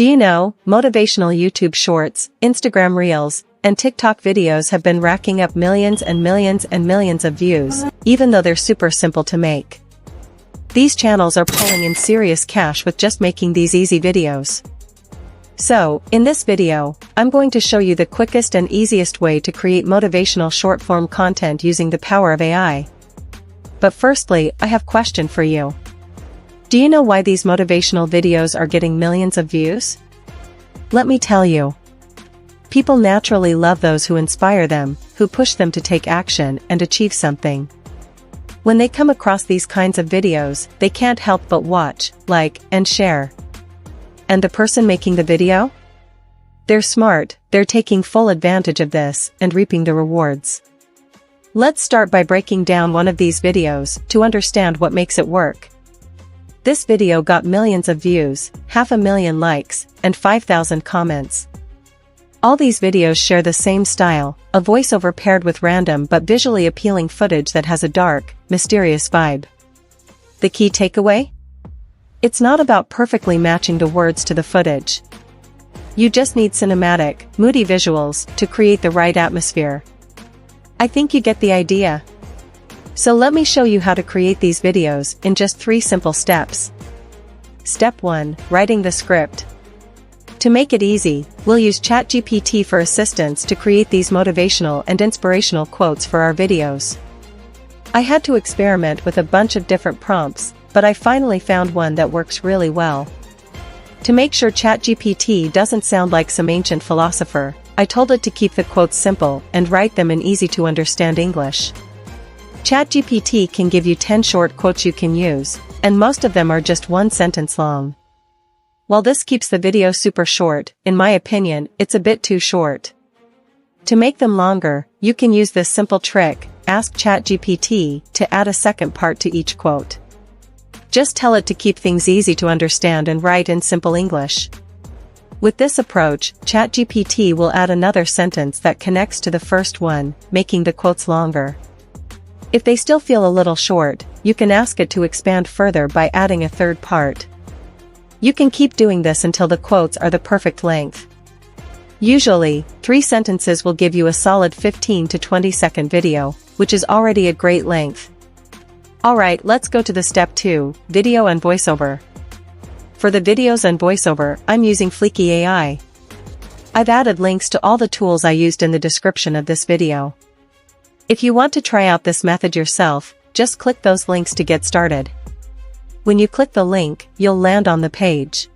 Do you know, motivational YouTube shorts, Instagram reels, and TikTok videos have been racking up millions and millions and millions of views, even though they're super simple to make. These channels are pulling in serious cash with just making these easy videos. So, in this video, I'm going to show you the quickest and easiest way to create motivational short-form content using the power of AI. But firstly, I have a question for you. Do you know why these motivational videos are getting millions of views? Let me tell you. People naturally love those who inspire them, who push them to take action and achieve something. When they come across these kinds of videos, they can't help but watch, like, and share. And the person making the video? They're smart, they're taking full advantage of this and reaping the rewards. Let's start by breaking down one of these videos to understand what makes it work. This video got millions of views, 500,000 likes, and 5,000 comments. All these videos share the same style, a voiceover paired with random but visually appealing footage that has a dark, mysterious vibe. The key takeaway? It's not about perfectly matching the words to the footage. You just need cinematic, moody visuals to create the right atmosphere. I think you get the idea. So let me show you how to create these videos in just 3 simple steps. Step 1. Writing the script. To make it easy, we'll use ChatGPT for assistance to create these motivational and inspirational quotes for our videos. I had to experiment with a bunch of different prompts, but I finally found one that works really well. To make sure ChatGPT doesn't sound like some ancient philosopher, I told it to keep the quotes simple and write them in easy-to-understand English. ChatGPT can give you 10 short quotes you can use, and most of them are just 1 sentence long. While this keeps the video super short, in my opinion, it's a bit too short. To make them longer, you can use this simple trick: ask ChatGPT to add a second part to each quote. Just tell it to keep things easy to understand and write in simple English. With this approach, ChatGPT will add another sentence that connects to the first one, making the quotes longer. If they still feel a little short, you can ask it to expand further by adding a third part. You can keep doing this until the quotes are the perfect length. Usually, 3 sentences will give you a solid 15 to 20 second video, which is already a great length. Alright, let's go to the step 2, video and voiceover. For the videos and voiceover, I'm using Fliki AI. I've added links to all the tools I used in the description of this video. If you want to try out this method yourself, just click those links to get started. When you click the link, you'll land on the page.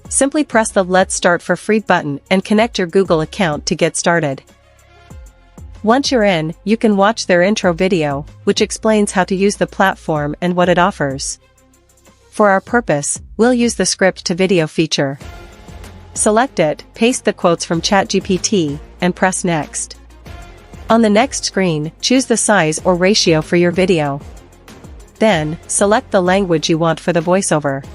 Simply press the Let's Start for Free button and connect your Google account to get started. Once you're in, you can watch their intro video, which explains how to use the platform and what it offers. For our purpose, we'll use the script to video feature. Select it, paste the quotes from ChatGPT, and press Next. On the next screen, choose the size or ratio for your video. Then, select the language you want for the voiceover.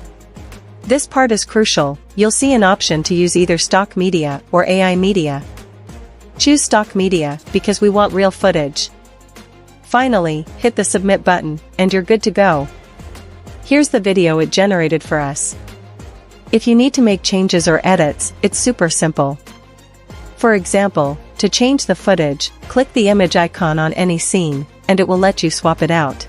This part is crucial. You'll see an option to use either stock media or AI media. Choose stock media because we want real footage. Finally, hit the submit button, and you're good to go. Here's the video it generated for us. If you need to make changes or edits, it's super simple. For example, to change the footage, click the image icon on any scene, and it will let you swap it out.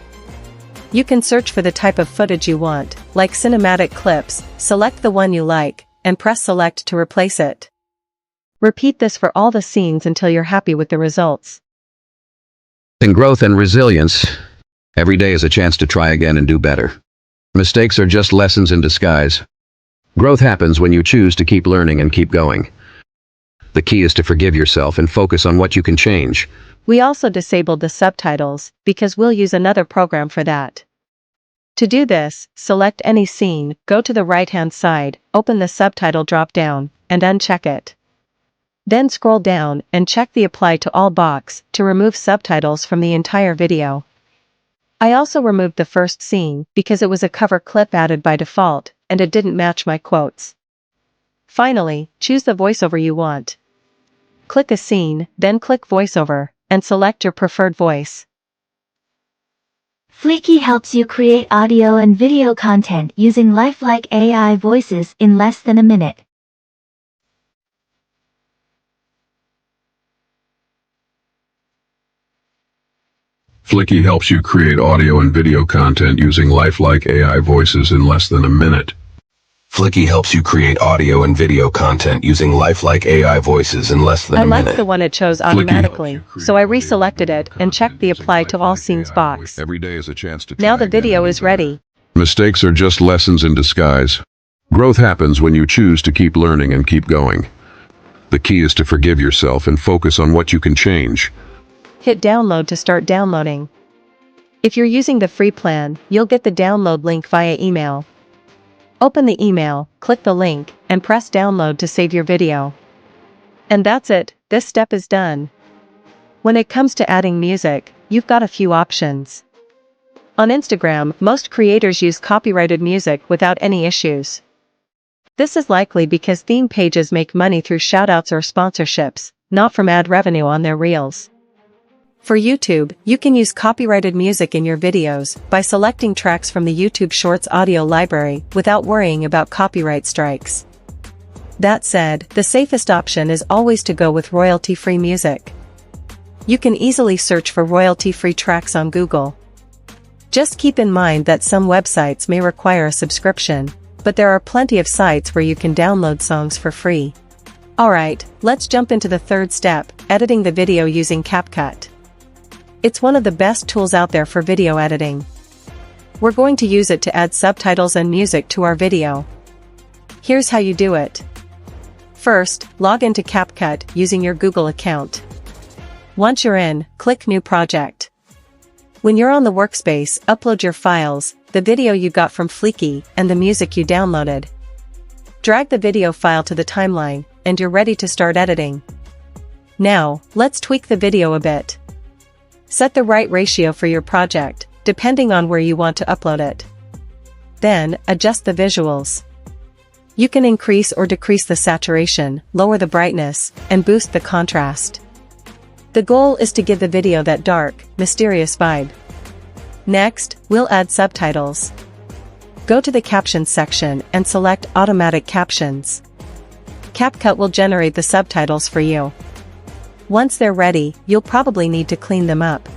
You can search for the type of footage you want, like cinematic clips, select the one you like, and press select to replace it. Repeat this for all the scenes until you're happy with the results. In growth and resilience, every day is a chance to try again and do better. Mistakes are just lessons in disguise. Growth happens when you choose to keep learning and keep going. The key is to forgive yourself and focus on what you can change. We also disabled the subtitles, because we'll use another program for that. To do this, select any scene, go to the right-hand side, open the subtitle drop-down, and uncheck it. Then scroll down and check the Apply to All box to remove subtitles from the entire video. I also removed the first scene because it was a cover clip added by default, and it didn't match my quotes. Finally, choose the voiceover you want. Click a scene, then click voiceover, and select your preferred voice. Fliki helps you create audio and video content using lifelike AI voices in less than a minute. Fliki helps you create audio and video content using lifelike AI voices in less than a minute. Fliki helps you create audio and video content using lifelike AI voices in less than a I liked minute. the one it chose automatically, so I reselected it and checked the Apply to All Scenes box. Every day is a chance to Now try the video again. is ready. Mistakes are just lessons in disguise. Growth happens when you choose to keep learning and keep going. The key is to forgive yourself and focus on what you can change. Hit download to start downloading. If you're using the free plan, you'll get the download link via email. Open the email, click the link, and press download to save your video. And that's it, this step is done. When it comes to adding music, you've got a few options. On Instagram, most creators use copyrighted music without any issues. This is likely because theme pages make money through shoutouts or sponsorships, not from ad revenue on their reels. For YouTube, you can use copyrighted music in your videos by selecting tracks from the YouTube Shorts audio library without worrying about copyright strikes. That said, the safest option is always to go with royalty-free music. You can easily search for royalty-free tracks on Google. Just keep in mind that some websites may require a subscription, but there are plenty of sites where you can download songs for free. Alright, let's jump into the third step, editing the video using CapCut. It's one of the best tools out there for video editing. We're going to use it to add subtitles and music to our video. Here's how you do it. First, log into CapCut using your Google account. Once you're in, click New Project. When you're on the workspace, upload your files, the video you got from Fliki, and the music you downloaded. Drag the video file to the timeline, and you're ready to start editing. Now, let's tweak the video a bit. Set the right ratio for your project, depending on where you want to upload it. Then, adjust the visuals. You can increase or decrease the saturation, lower the brightness, and boost the contrast. The goal is to give the video that dark, mysterious vibe. Next, we'll add subtitles. Go to the Captions section and select Automatic Captions. CapCut will generate the subtitles for you. Once they're ready, you'll probably need to clean them up.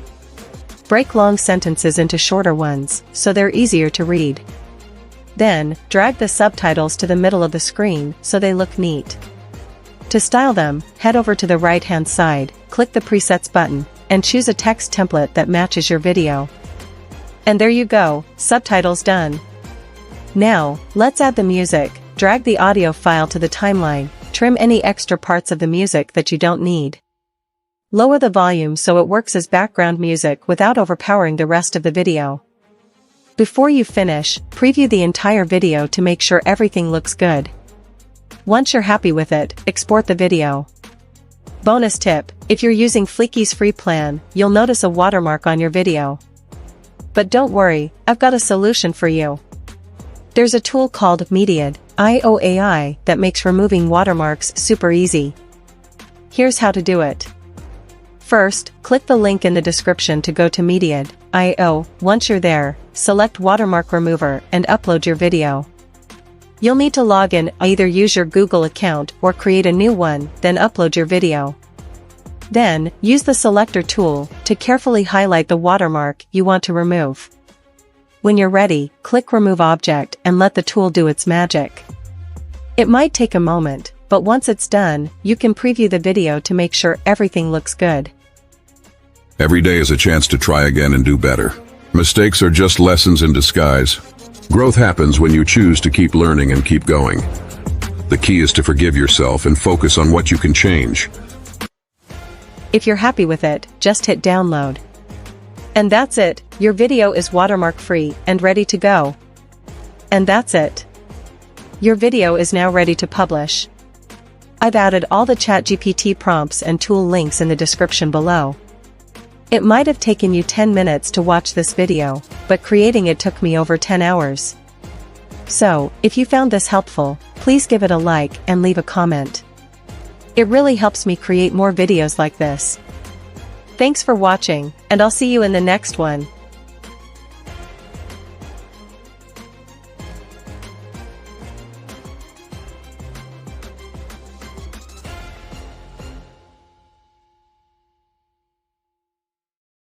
Break long sentences into shorter ones, so they're easier to read. Then, drag the subtitles to the middle of the screen so they look neat. To style them, head over to the right-hand side, click the Presets button, and choose a text template that matches your video. And there you go, subtitles done. Now, let's add the music. Drag the audio file to the timeline, trim any extra parts of the music that you don't need. Lower the volume so it works as background music without overpowering the rest of the video. Before you finish, preview the entire video to make sure everything looks good. Once you're happy with it, export the video. Bonus tip, if you're using Fliki's free plan, you'll notice a watermark on your video. But don't worry, I've got a solution for you. There's a tool called Motivational that makes removing watermarks super easy. Here's how to do it. First, click the link in the description to go to Motivational. Once you're there, select Watermark Remover and upload your video. You'll need to log in, either use your Google account or create a new one, then upload your video. Then, use the selector tool to carefully highlight the watermark you want to remove. When you're ready, click Remove Object and let the tool do its magic. It might take a moment, but once it's done, you can preview the video to make sure everything looks good. Every day is a chance to try again and do better. Mistakes are just lessons in disguise. Growth happens when you choose to keep learning and keep going. The key is to forgive yourself and focus on what you can change. If you're happy with it, just hit download. And that's it, your video is watermark free and ready to go. And that's it. Your video is now ready to publish. I've added all the ChatGPT prompts and tool links in the description below. It might have taken you 10 minutes to watch this video, but creating it took me over 10 hours. So, if you found this helpful, please give it a like and leave a comment. It really helps me create more videos like this. Thanks for watching, and I'll see you in the next one.